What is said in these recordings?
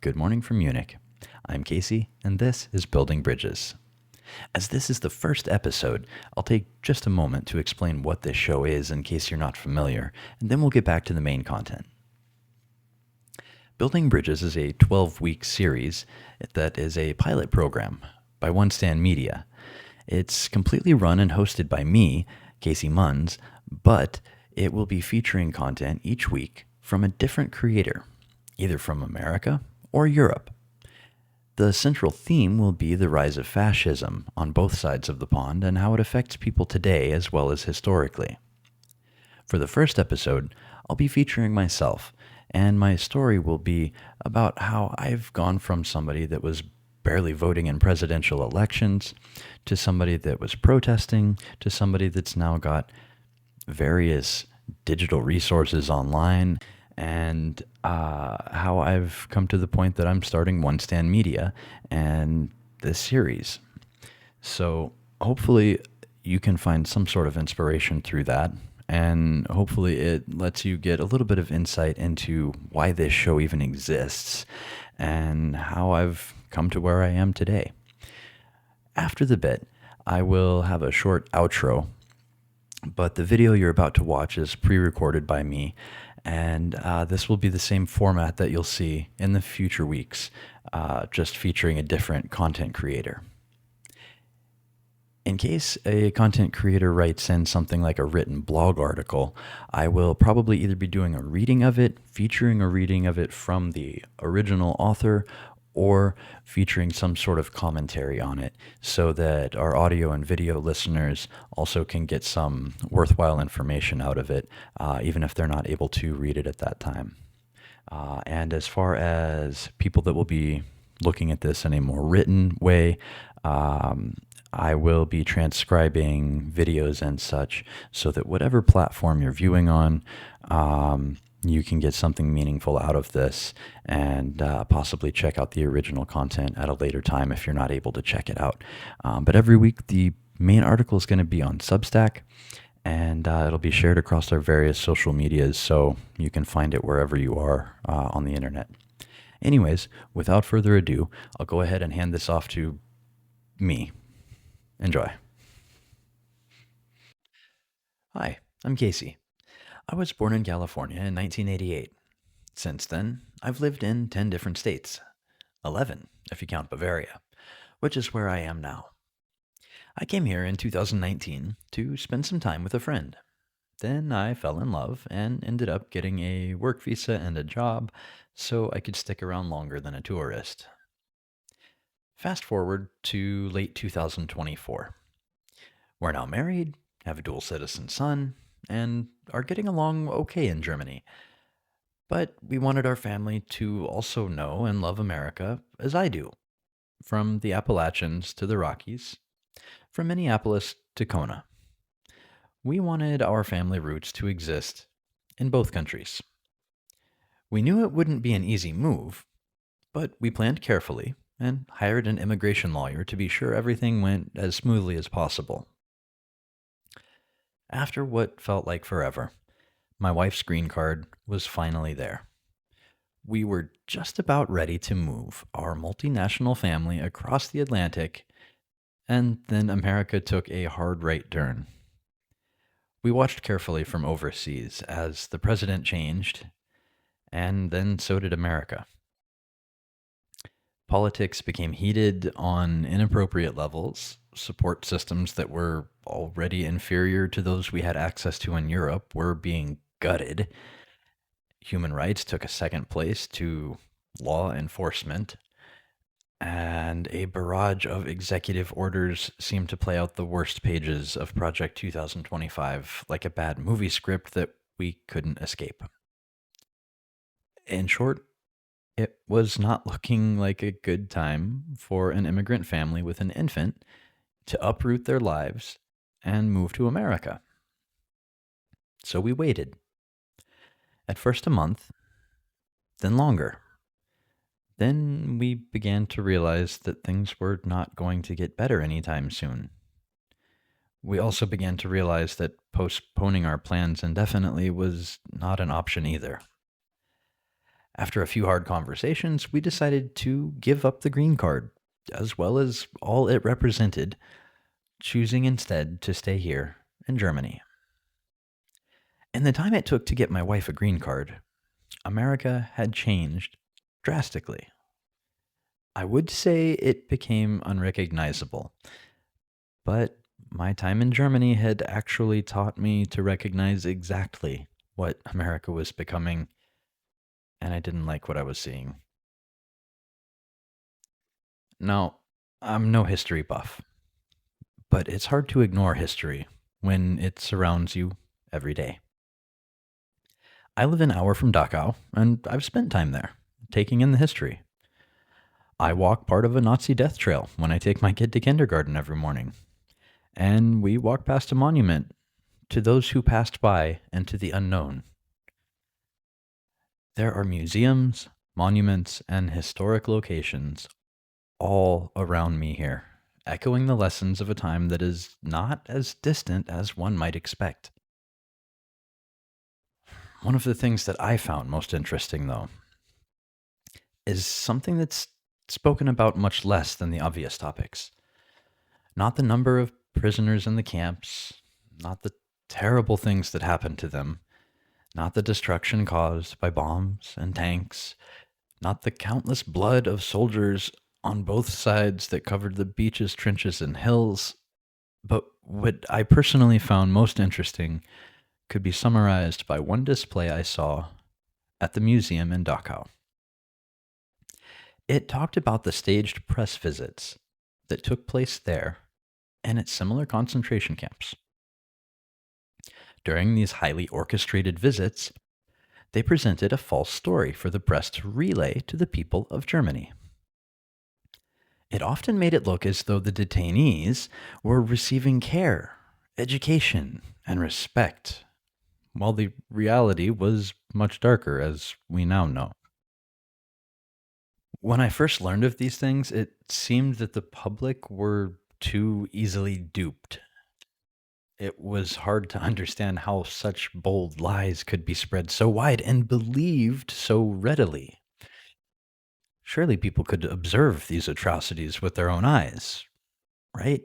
Good morning from Munich. I'm Casey, and this is Building Bridges. As this is the first episode, I'll take just a moment to explain what this show is in case you're not familiar, and then we'll get back to the main content. Building Bridges is a 12-week series that is a pilot program by One Stand Media. It's completely run and hosted by me, Casey Muns, but it will be featuring content each week from a different creator, either from America or Europe. The central theme will be the rise of fascism on both sides of the pond and how it affects people today as well as historically. For the first episode, I'll be featuring myself, and my story will be about how I've gone from somebody that was barely voting in presidential elections to somebody that was protesting to somebody that's now got various digital resources online, and how I've come to the point that I'm starting One Stand Media and this series. So hopefully you can find some sort of inspiration through that, and hopefully it lets you get a little bit of insight into why this show even exists and how I've come to where I am today. After the bit, I will have a short outro, but the video you're about to watch is pre-recorded by me, and this will be the same format that you'll see in the future weeks, just featuring a different content creator. In case a content creator writes in something like a written blog article, I will probably either be doing a reading of it, featuring a reading of it from the original author, or featuring some sort of commentary on it so that our audio and video listeners also can get some worthwhile information out of it, even if they're not able to read it at that time. And as far as people that will be looking at this in a more written way, I will be transcribing videos and such so that whatever platform you're viewing on, you can get something meaningful out of this and possibly check out the original content at a later time if you're not able to check it out. But every week, the main article is going to be on Substack, and it'll be shared across our various social medias, so you can find it wherever you are on the internet. Anyways, without further ado, I'll go ahead and hand this off to me. Enjoy. Hi, I'm Casey. I was born in California in 1988. Since then, I've lived in 10 different states, 11 if you count Bavaria, which is where I am now. I came here in 2019 to spend some time with a friend. Then I fell in love and ended up getting a work visa and a job so I could stick around longer than a tourist. Fast forward to late 2024. We're now married, have a dual citizen son, and are getting along okay in Germany. But we wanted our family to also know and love America as I do, from the Appalachians to the Rockies, from Minneapolis to Kona. We wanted our family roots to exist in both countries. We knew it wouldn't be an easy move, but we planned carefully and hired an immigration lawyer to be sure everything went as smoothly as possible. After what felt like forever, my wife's green card was finally there. We were just about ready to move our multinational family across the Atlantic, and then America took a hard right turn. We watched carefully from overseas as the president changed, and then so did America. Politics became heated on inappropriate levels. Support systems that were already inferior to those we had access to in Europe were being gutted. Human rights took a second place to law enforcement, and a barrage of executive orders seemed to play out the worst pages of Project 2025 like a bad movie script that we couldn't escape. In short, it was not looking like a good time for an immigrant family with an infant to uproot their lives and move to America. So we waited. At first a month, then longer. Then we began to realize that things were not going to get better anytime soon. We also began to realize that postponing our plans indefinitely was not an option either. After a few hard conversations, we decided to give up the green card, as well as all it represented, choosing instead to stay here in Germany. In the time it took to get my wife a green card, America had changed drastically. I would say it became unrecognizable, but my time in Germany had actually taught me to recognize exactly what America was becoming, and I didn't like what I was seeing. Now, I'm no history buff, but it's hard to ignore history when it surrounds you every day. I live an hour from Dachau, and I've spent time there, taking in the history. I walk part of a Nazi death trail when I take my kid to kindergarten every morning, and we walk past a monument to those who passed by and to the unknown. There are museums, monuments, and historic locations all around me here, echoing the lessons of a time that is not as distant as one might expect. One of the things that I found most interesting, though, is something that's spoken about much less than the obvious topics. Not the number of prisoners in the camps, not the terrible things that happened to them, not the destruction caused by bombs and tanks, not the countless blood of soldiers on both sides that covered the beaches, trenches, and hills. But what I personally found most interesting could be summarized by one display I saw at the museum in Dachau. It talked about the staged press visits that took place there and at similar concentration camps. During these highly orchestrated visits, they presented a false story for the press to relay to the people of Germany. It often made it look as though the detainees were receiving care, education, and respect, while the reality was much darker, as we now know. When I first learned of these things, it seemed that the public were too easily duped. It was hard to understand how such bold lies could be spread so wide and believed so readily. Surely people could observe these atrocities with their own eyes, right?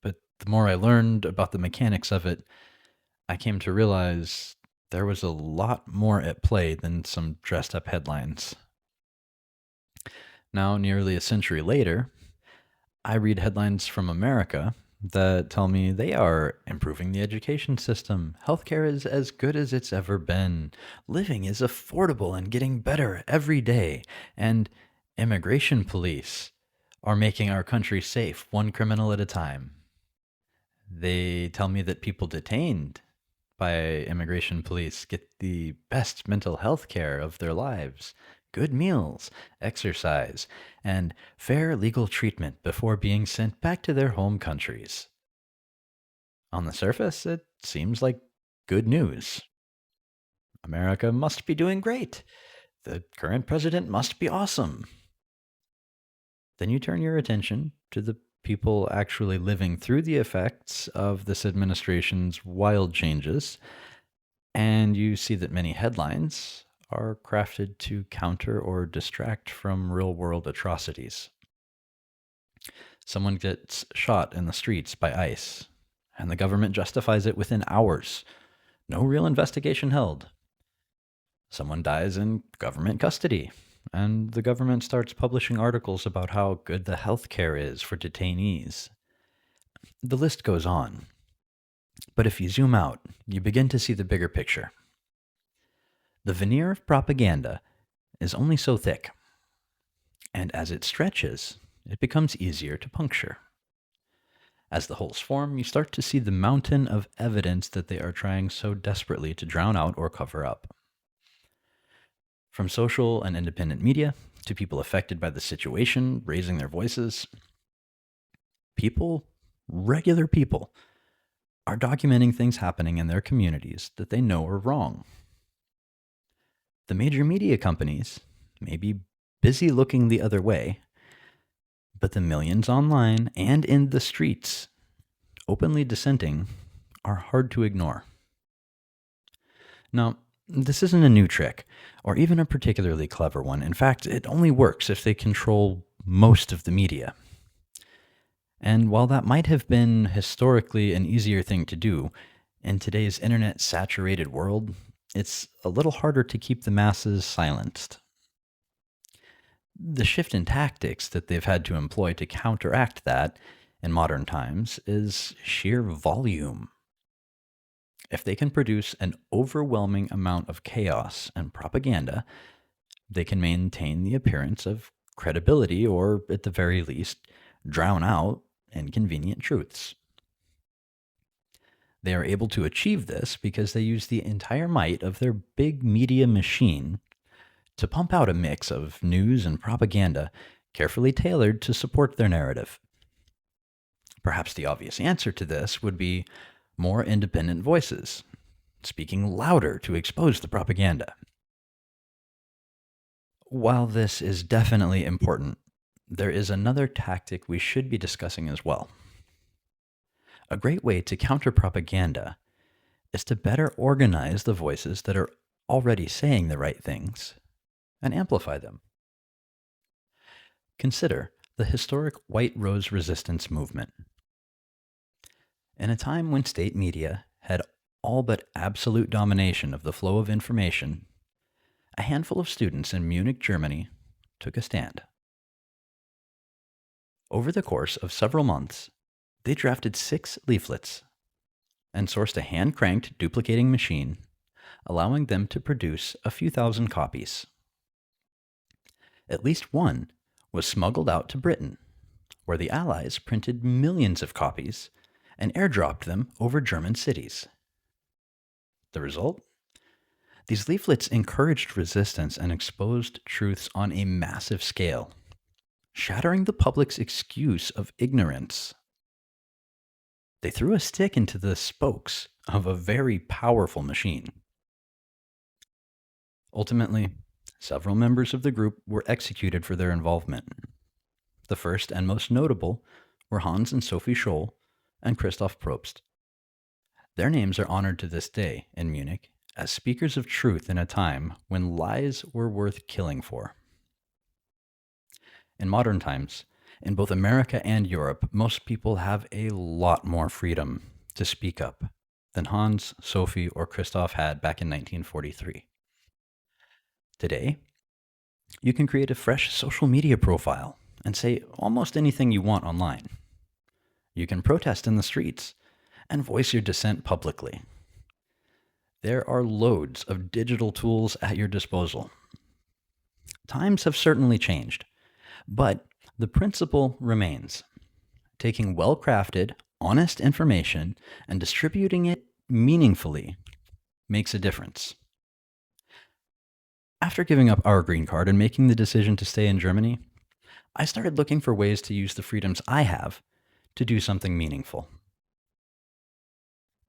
But the more I learned about the mechanics of it, I came to realize there was a lot more at play than some dressed up headlines. Now, nearly a century later, I read headlines from America that tell me they are improving the education system. Healthcare is as good as it's ever been. Living is affordable and getting better every day. And immigration police are making our country safe, one criminal at a time. They tell me that people detained by immigration police get the best mental health care of their lives, good meals, exercise, and fair legal treatment before being sent back to their home countries. On the surface, it seems like good news. America must be doing great. The current president must be awesome. Then you turn your attention to the people actually living through the effects of this administration's wild changes, and you see that many headlines are crafted to counter or distract from real world atrocities. Someone gets shot in the streets by ICE, and the government justifies it within hours. No real investigation held. Someone dies in government custody, and the government starts publishing articles about how good the health care is for detainees. The list goes on. But if you zoom out, you begin to see the bigger picture. The veneer of propaganda is only so thick, and as it stretches, it becomes easier to puncture. As the holes form, you start to see the mountain of evidence that they are trying so desperately to drown out or cover up. From social and independent media to people affected by the situation raising their voices, regular people, are documenting things happening in their communities that they know are wrong. The major media companies may be busy looking the other way, but the millions online and in the streets openly dissenting are hard to ignore. Now, This isn't a new trick, or even a particularly clever one. In fact, it only works if they control most of the media. And while that might have been historically an easier thing to do, in today's internet saturated world, it's a little harder to keep the masses silenced. The shift in tactics that they've had to employ to counteract that in modern times is sheer volume. If they can produce an overwhelming amount of chaos and propaganda, they can maintain the appearance of credibility or, at the very least, drown out inconvenient truths. They are able to achieve this because they use the entire might of their big media machine to pump out a mix of news and propaganda carefully tailored to support their narrative. Perhaps the obvious answer to this would be more independent voices, speaking louder to expose the propaganda. While this is definitely important, there is another tactic we should be discussing as well. A great way to counter propaganda is to better organize the voices that are already saying the right things and amplify them. Consider the historic White Rose resistance movement. In a time when state media had all but absolute domination of the flow of information, a handful of students in Munich, Germany, took a stand. Over the course of several months, they drafted 6 leaflets and sourced a hand-cranked duplicating machine, allowing them to produce a few thousand copies. At least one was smuggled out to Britain, where the Allies printed millions of copies and airdropped them over German cities. The result? These leaflets encouraged resistance and exposed truths on a massive scale, shattering the public's excuse of ignorance. They threw a stick into the spokes of a very powerful machine. Ultimately, several members of the group were executed for their involvement. The first and most notable were Hans and Sophie Scholl and Christoph Probst. Their names are honored to this day in Munich as speakers of truth in a time when lies were worth killing for. In modern times, in both America and Europe, most people have a lot more freedom to speak up than Hans, Sophie, or Christoph had back in 1943. Today, you can create a fresh social media profile and say almost anything you want online. You can protest in the streets and voice your dissent publicly. There are loads of digital tools at your disposal. Times have certainly changed, but the principle remains. Taking well-crafted, honest information and distributing it meaningfully makes a difference. After giving up our green card and making the decision to stay in Germany, I started looking for ways to use the freedoms I have to do something meaningful.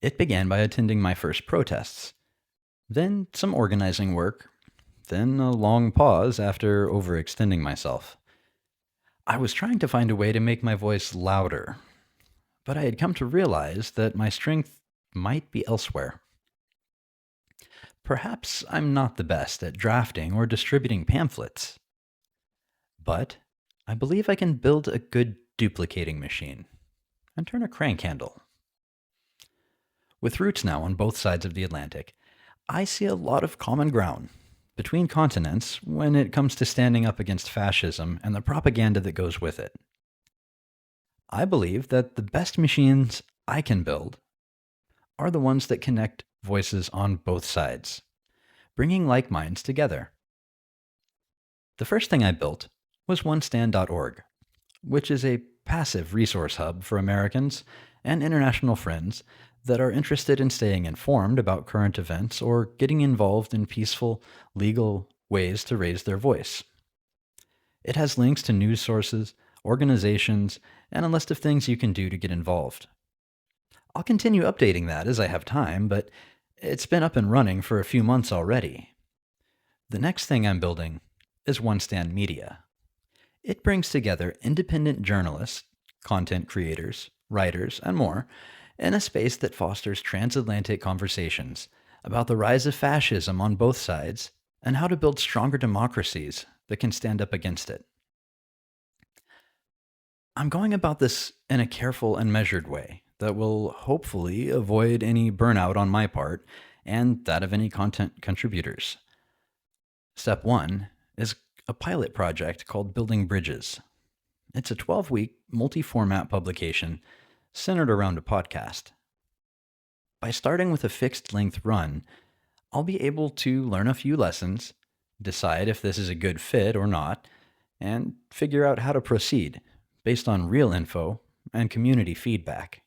It began by attending my first protests, then some organizing work, then a long pause after overextending myself. I was trying to find a way to make my voice louder, but I had come to realize that my strength might be elsewhere. Perhaps I'm not the best at drafting or distributing pamphlets, but I believe I can build a good duplicating machine and turn a crank handle. With roots now on both sides of the Atlantic, I see a lot of common ground between continents when it comes to standing up against fascism and the propaganda that goes with it. I believe that the best machines I can build are the ones that connect voices on both sides, bringing like minds together. The first thing I built was onestand.org, which is a passive resource hub for Americans and international friends that are interested in staying informed about current events or getting involved in peaceful, legal ways to raise their voice. It has links to news sources, organizations, and a list of things you can do to get involved. I'll continue updating that as I have time, but it's been up and running for a few months already. The next thing I'm building is One Stand Media. It brings together independent journalists, content creators, writers, and more in a space that fosters transatlantic conversations about the rise of fascism on both sides and how to build stronger democracies that can stand up against it. I'm going about this in a careful and measured way that will hopefully avoid any burnout on my part and that of any content contributors. Step one is a pilot project called Building Bridges. It's a 12-week multi format publication centered around a podcast. By starting with a fixed length run, I'll be able to learn a few lessons, decide if this is a good fit or not, and figure out how to proceed based on real info and community feedback.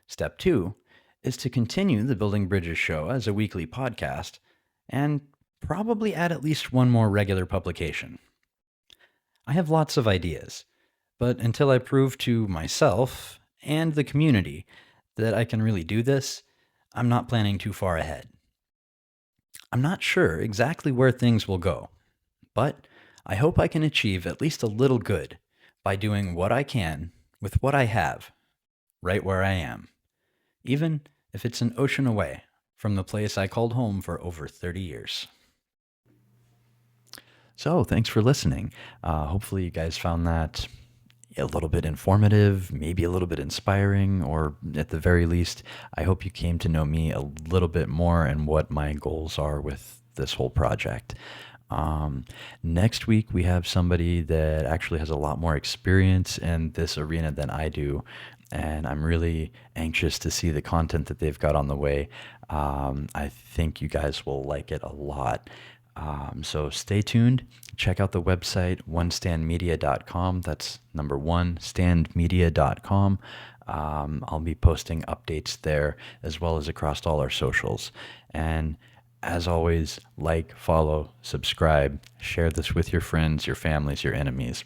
Step two is to continue the Building Bridges show as a weekly podcast and probably add at least one more regular publication. I have lots of ideas, but until I prove to myself and the community that I can really do this, I'm not planning too far ahead. I'm not sure exactly where things will go, but I hope I can achieve at least a little good by doing what I can with what I have, right where I am, even if it's an ocean away from the place I called home for over 30 years. So, thanks for listening. Hopefully, you guys found that a little bit informative, maybe a little bit inspiring, or at the very least, I hope you came to know me a little bit more and what my goals are with this whole project. Next week, we have somebody that actually has a lot more experience in this arena than I do, and I'm really anxious to see the content that they've got on the way. I think you guys will like it a lot. So stay tuned. Check out the website, onestandmedia.com. That's number one, standmedia.com. I'll be posting updates there as well as across all our socials. And as always, like, follow, subscribe, share this with your friends, your families, your enemies,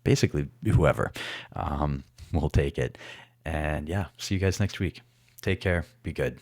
basically whoever. We'll take it. And yeah, see you guys next week. Take care. Be good.